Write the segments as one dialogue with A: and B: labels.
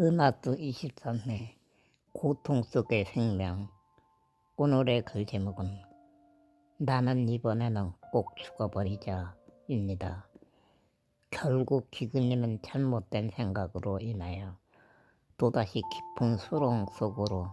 A: 은하수 23회 고통 속의 생명. 오늘의 글 제목은 나는 이번에는 꼭 죽어버리자 입니다. 결국 기근이는 잘못된 생각으로 인하여 또다시 깊은 수렁 속으로,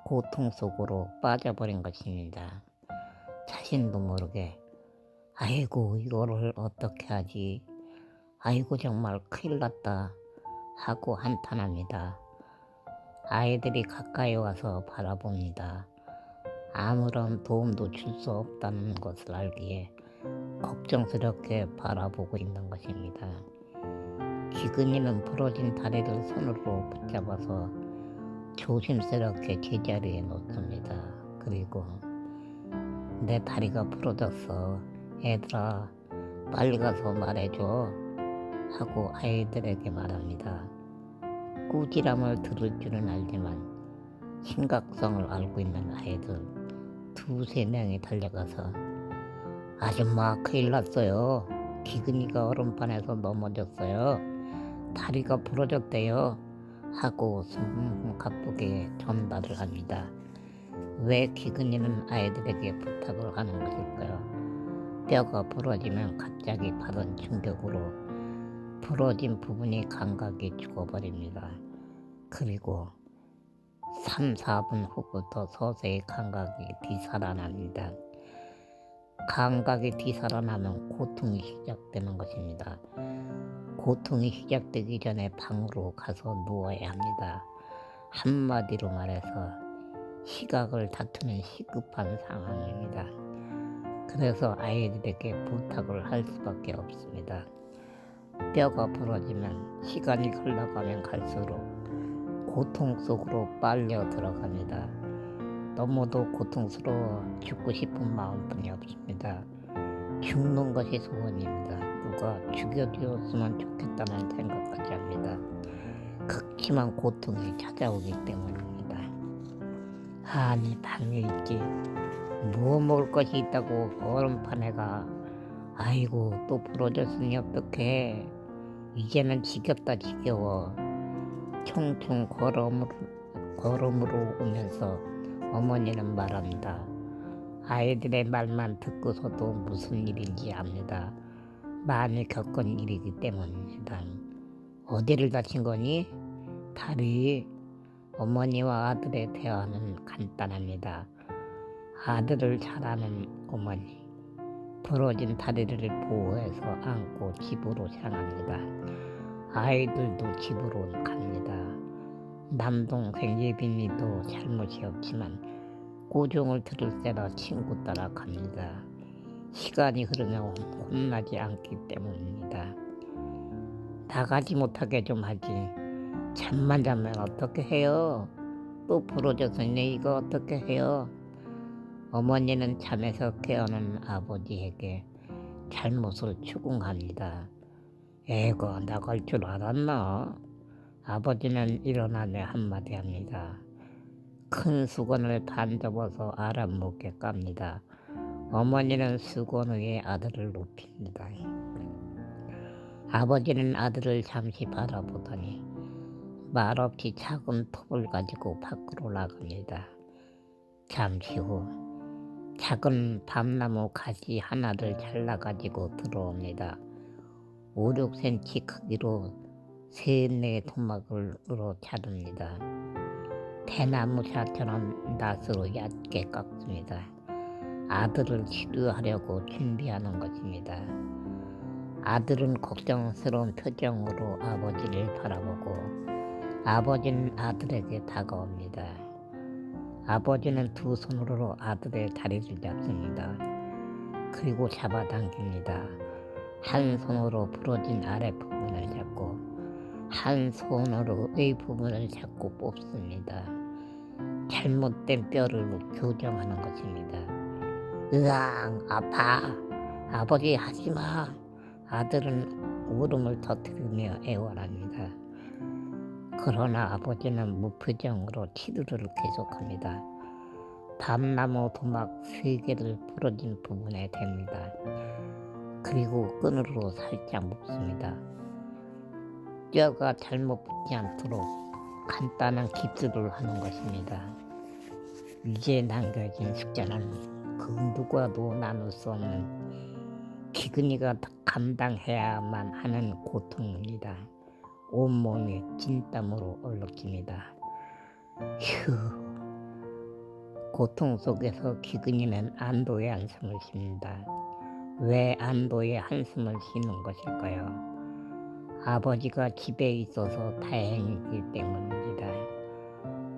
A: 고통 속으로 빠져버린 것입니다. 자신도 모르게 아이고 이거를 어떻게 하지, 아이고 정말 큰일 났다 하고 한탄합니다. 아이들이 가까이 와서 바라봅니다. 아무런 도움도 줄 수 없다는 것을 알기에 걱정스럽게 바라보고 있는 것입니다. 기근이는 부러진 다리를 손으로 붙잡아서 조심스럽게 제자리에 놓습니다. 그리고 내 다리가 부러졌어. 얘들아 빨리 가서 말해줘 하고 아이들에게 말합니다. 꾸지람을 들을 줄은 알지만 심각성을 알고 있는 아이들 두세 명이 달려가서 아줌마 큰일 났어요. 기근이가 얼음판에서 넘어졌어요. 다리가 부러졌대요 하고 숨가쁘게 전달을 합니다. 왜 기근이는 아이들에게 부탁을 하는 것일까요? 뼈가 부러지면 갑자기 받은 충격으로 부러진 부분이 감각이 죽어버립니다. 그리고 3, 4분 후부터 서서히 감각이 되살아납니다. 감각이 되살아나면 고통이 시작되는 것입니다. 고통이 시작되기 전에 방으로 가서 누워야 합니다. 한마디로 말해서 시각을 다투는 시급한 상황입니다. 그래서 아이들에게 부탁을 할 수밖에 없습니다. 뼈가 부러지면 시간이 흘러가면 갈수록 고통 속으로 빨려 들어갑니다. 너무도 고통스러워 죽고 싶은 마음뿐이 없습니다. 죽는 것이 소원입니다. 누가 죽여주었으면 좋겠다는 생각까지 합니다. 극심한 고통이 찾아오기 때문입니다. 아니 방에 있지 뭐 먹을 것이 있다고 얼음판에 가. 아이고 또 부러졌으니 어떡해. 이제는 지겹다 지겨워. 총총 걸음으로 오면서 어머니는 말합니다. 아이들의 말만 듣고서도 무슨 일인지 압니다. 많이 겪은 일이기 때문입니다. 어디를 다친 거니? 다리. 어머니와 아들의 대화는 간단합니다. 아들을 잘 아는 어머니. 부러진 다리를 보호해서 안고 집으로 향합니다. 아이들도 집으로 갑니다. 남동생 예빈이도 잘못이 없지만 고종을 들을 때라 친구 따라 갑니다. 시간이 흐르면 혼나지 않기 때문입니다. 나가지 못하게 좀 하지. 잠만 자면 어떻게 해요? 또 부러졌으니 이거 어떻게 해요? 어머니는 잠에서 깨어난 아버지에게 잘못을 추궁합니다. 애가 나갈 줄 알았나? 아버지는 일어나며 한마디 합니다. 큰 수건을 반 접어서 아랫목에 깝니다. 어머니는 수건 위에 아들을 눕힙니다. 아버지는 아들을 잠시 바라보더니 말없이 작은 톱을 가지고 밖으로 나갑니다. 잠시 후 작은 밤나무 가지 하나를 잘라가지고 들어옵니다. 5, 6cm 크기로 3, 4 토막으로 자릅니다. 대나무샷처럼 낫으로 얕게 깎습니다. 아들을 치료하려고 준비하는 것입니다. 아들은 걱정스러운 표정으로 아버지를 바라보고 아버지는 아들에게 다가옵니다. 아버지는 두 손으로 아들의 다리를 잡습니다. 그리고 잡아당깁니다. 한 손으로 부러진 아랫부분을 잡고 한 손으로 위 부분을 잡고 뽑습니다. 잘못된 뼈를 교정하는 것입니다. 으앙 아파. 아버지 하지마. 아들은 울음을 터뜨리며 애원합니다. 그러나 아버지는 무표정으로 치료를 계속합니다. 밤나무 도막 3개를 부러진 부분에 댑니다. 그리고 끈으로 살짝 묶습니다. 뼈가 잘못 붙지 않도록 간단한 깁스를 하는 것입니다. 이제 남겨진 숙제는 그 누구와도 나눌 수 없는 기근이가 감당해야만 하는 고통입니다. 온몸이 진땀으로 얼룩집니다. 휴, 고통 속에서 기근이는 안도의 한숨을 쉽니다. 왜 안도의 한숨을 쉬는 것일까요? 아버지가 집에 있어서 다행이기 때문입니다.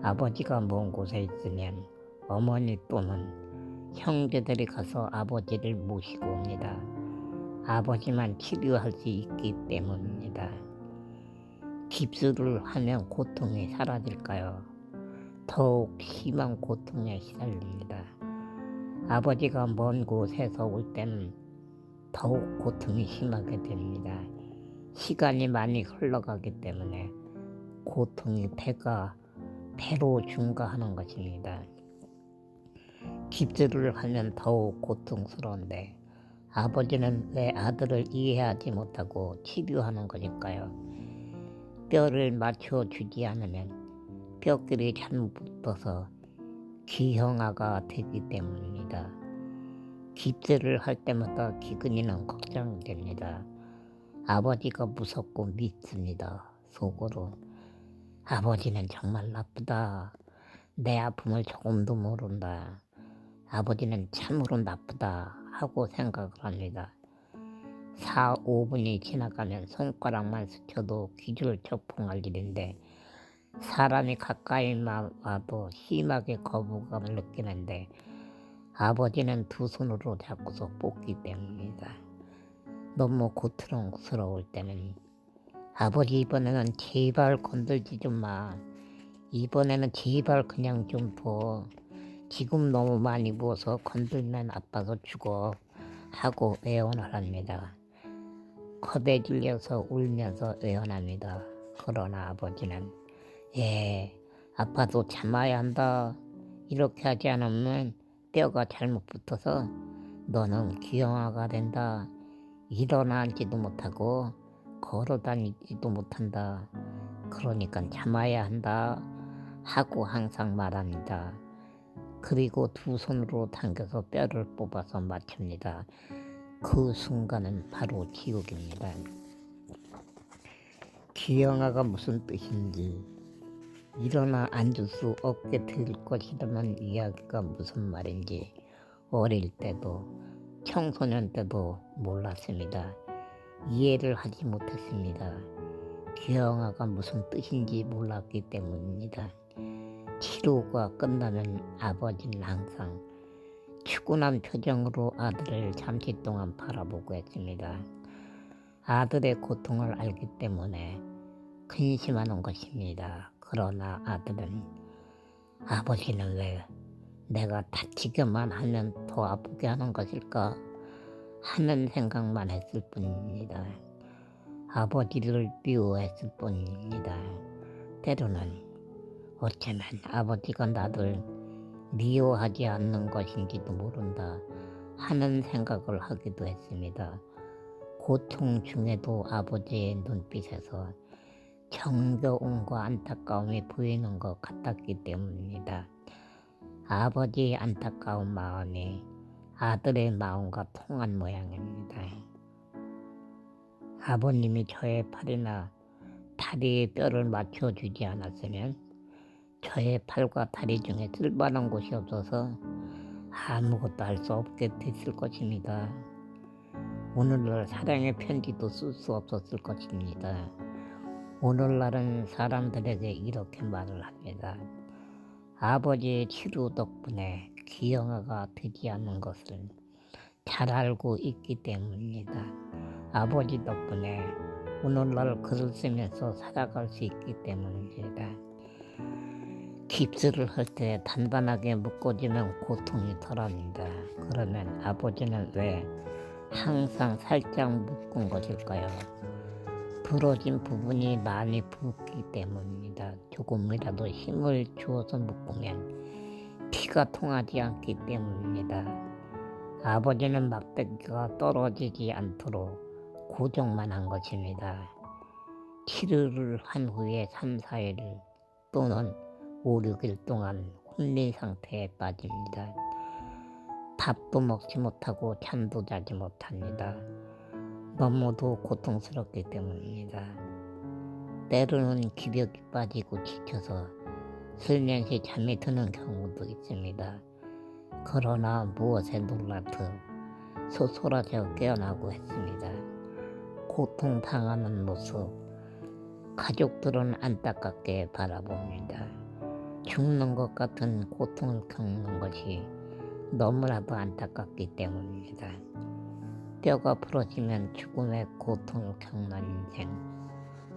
A: 아버지가 먼 곳에 있으면 어머니 또는 형제들이 가서 아버지를 모시고 옵니다. 아버지만 치료할 수 있기 때문입니다. 깁스를 하면 고통이 사라질까요? 더욱 심한 고통에 시달립니다. 아버지가 먼 곳에서 올 때는 더욱 고통이 심하게 됩니다. 시간이 많이 흘러가기 때문에 고통이 배로 증가하는 것입니다. 깁스를 하면 더욱 고통스러운데 아버지는 왜 아들을 이해하지 못하고 치료하는 것일까요? 뼈를 맞춰주지 않으면 뼈끼리 잘못 붙어서 기형아가 되기 때문입니다. 깁스를 할 때마다 기근이는 걱정됩니다. 아버지가 무섭고 믿습니다. 속으로 아버지는 정말 나쁘다. 내 아픔을 조금도 모른다. 아버지는 참으로 나쁘다 하고 생각을 합니다. 4, 5분이 지나가면 손가락만 스쳐도 귀를 초풍할 일인데 사람이 가까이만 와도 심하게 거부감을 느끼는데 아버지는 두 손으로 잡고서 뽑기 때문입니다. 너무 고통스러울 때는 아버지 이번에는 제발 건들지 좀 마. 이번에는 제발 그냥 좀 둬. 지금 너무 많이 부어서 건들면 아빠가 죽어 하고 애원을 합니다. 겁에 질려서 울면서 애원합니다. 그러나 아버지는 아빠도 참아야 한다. 이렇게 하지 않으면 뼈가 잘못 붙어서 너는 기형아가 된다. 일어나지도 못하고 걸어다니지도 못한다. 그러니까 참아야 한다 하고 항상 말합니다. 그리고 두 손으로 당겨서 뼈를 뽑아서 맞춥니다. 그 순간은 바로 지옥입니다. 기형아가 무슨 뜻인지, 일어나 앉을 수 없게 될 것이라는 이야기가 무슨 말인지 어릴 때도 청소년 때도 몰랐습니다. 이해를 하지 못했습니다. 기형아가 무슨 뜻인지 몰랐기 때문입니다. 치료가 끝나면 아버지는 항상 추근한 표정으로 아들을 잠시 동안 바라보고 했습니다. 아들의 고통을 알기 때문에 근심하는 것입니다. 그러나 아들은 아버지는 왜 내가 다치기만 하면 더 아프게 하는 것일까 하는 생각만 했을 뿐입니다. 아버지를 미워했을 뿐입니다. 때로는 어쩌면 아버지가 나를 미워하지 않는 것인지도 모른다 하는 생각을 하기도 했습니다. 고통 중에도 아버지의 눈빛에서 정겨움과 안타까움이 보이는 것 같았기 때문입니다. 아버지의 안타까운 마음이 아들의 마음과 통한 모양입니다. 아버님이 저의 팔이나 다리에 뼈를 맞춰주지 않았으면 저의 팔과 다리 중에 쓸만한 곳이 없어서 아무것도 할 수 없게 됐을 것입니다. 오늘날 사랑의 편지도 쓸 수 없었을 것입니다. 오늘날은 사람들에게 이렇게 말을 합니다. 아버지의 치료 덕분에 기형아가 되지 않는 것을 잘 알고 있기 때문입니다. 아버지 덕분에 오늘날 글을 쓰면서 살아갈 수 있기 때문입니다. 깁스를 할 때 단단하게 묶어지면 고통이 덜합니다. 그러면 아버지는 왜 항상 살짝 묶은 것일까요? 부러진 부분이 많이 붓기 때문입니다. 조금이라도 힘을 주어서 묶으면 피가 통하지 않기 때문입니다. 아버지는 막대기가 떨어지지 않도록 고정만 한 것입니다. 치료를 한 후에 3-4일 또는 5-6일 동안 혼린 상태에 빠집니다. 밥도 먹지 못하고 잠도 자지 못합니다. 너무도 고통스럽기 때문입니다. 때로는 기력이 빠지고 지쳐서 슬며시 잠이 드는 경우도 있습니다. 그러나 무엇에 놀라듯 소소라져 깨어나고 했습니다. 고통당하는 모습, 가족들은 안타깝게 바라봅니다. 죽는 것 같은 고통을 겪는 것이 너무나도 안타깝기 때문입니다. 뼈가 부러지면 죽음의 고통을 겪는 인생,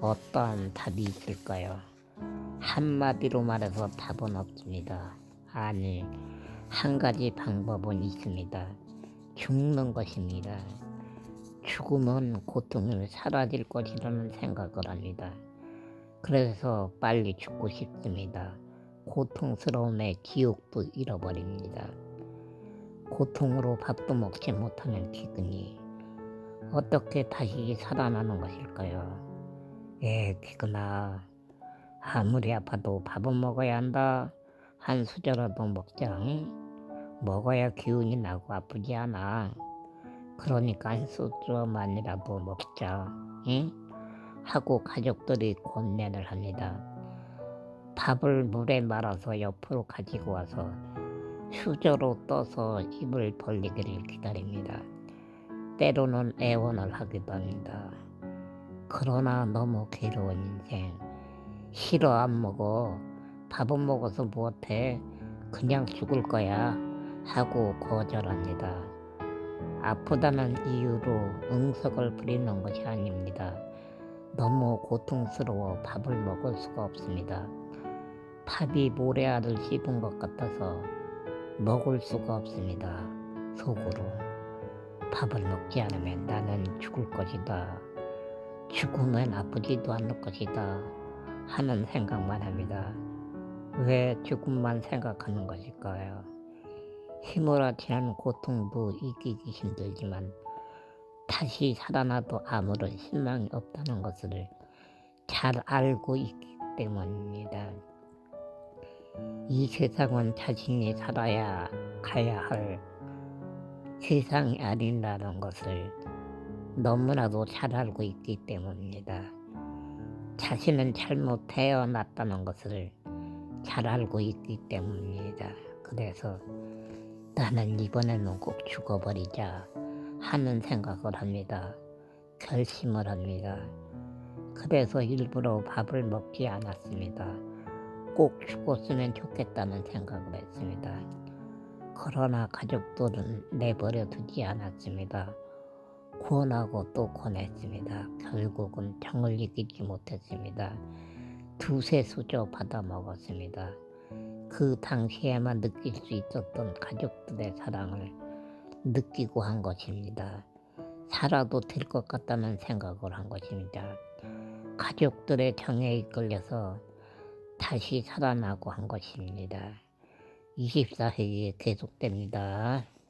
A: 어떠한 답이 있을까요? 한마디로 말해서 답은 없습니다. 아니, 한 가지 방법은 있습니다. 죽는 것입니다. 죽음은 고통이 사라질 것이라는 생각을 합니다. 그래서 빨리 죽고 싶습니다. 고통스러움에 기억도 잃어버립니다. 고통으로 밥도 먹지 못하는 기근이 어떻게 다시 살아나는 것일까요? 기근아, 아무리 아파도 밥은 먹어야 한다. 한 수저라도 먹자. 응? 먹어야 기운이 나고 아프지 않아. 그러니까 한 수저만이라도 먹자. 응? 하고 가족들이 권면을 합니다. 밥을 물에 말아서 옆으로 가지고 와서 수저로 떠서 입을 벌리기를 기다립니다. 때로는 애원을 하기도 합니다. 그러나 너무 괴로운 인생. 싫어, 안 먹어. 밥은 먹어서 못해. 그냥 죽을 거야. 하고 거절합니다. 아프다는 이유로 응석을 부리는 것이 아닙니다. 너무 고통스러워 밥을 먹을 수가 없습니다. 밥이 모래알을 씹은 것 같아서 먹을 수가 없습니다. 속으로 밥을 먹지 않으면 나는 죽을 것이다. 죽으면 아프지도 않을 것이다. 하는 생각만 합니다. 왜 죽음만 생각하는 것일까요? 휘몰아치는 고통도 이기기 힘들지만 다시 살아나도 아무런 희망이 없다는 것을 잘 알고 있기 때문입니다. 이 세상은 자신이 살아야 가야 할 세상이 아닌다는 것을 너무나도 잘 알고 있기 때문입니다. 자신은 잘못 태어났다는 것을 잘 알고 있기 때문입니다. 그래서 나는 이번에는 꼭 죽어버리자 하는 생각을 합니다. 결심을 합니다. 그래서 일부러 밥을 먹지 않았습니다. 꼭 죽었으면 좋겠다는 생각을 했습니다. 그러나 가족들은 내버려 두지 않았습니다. 권하고 또 권했습니다. 결국은 병을 이기지 못했습니다. 2-3 수저 받아 먹었습니다. 그 당시에만 느낄 수 있었던 가족들의 사랑을 느끼고 한 것입니다. 살아도 될 것 같다는 생각을 한 것입니다. 가족들의 정에 이끌려서 다시 살아나고 한 것입니다. 24세기에 계속됩니다.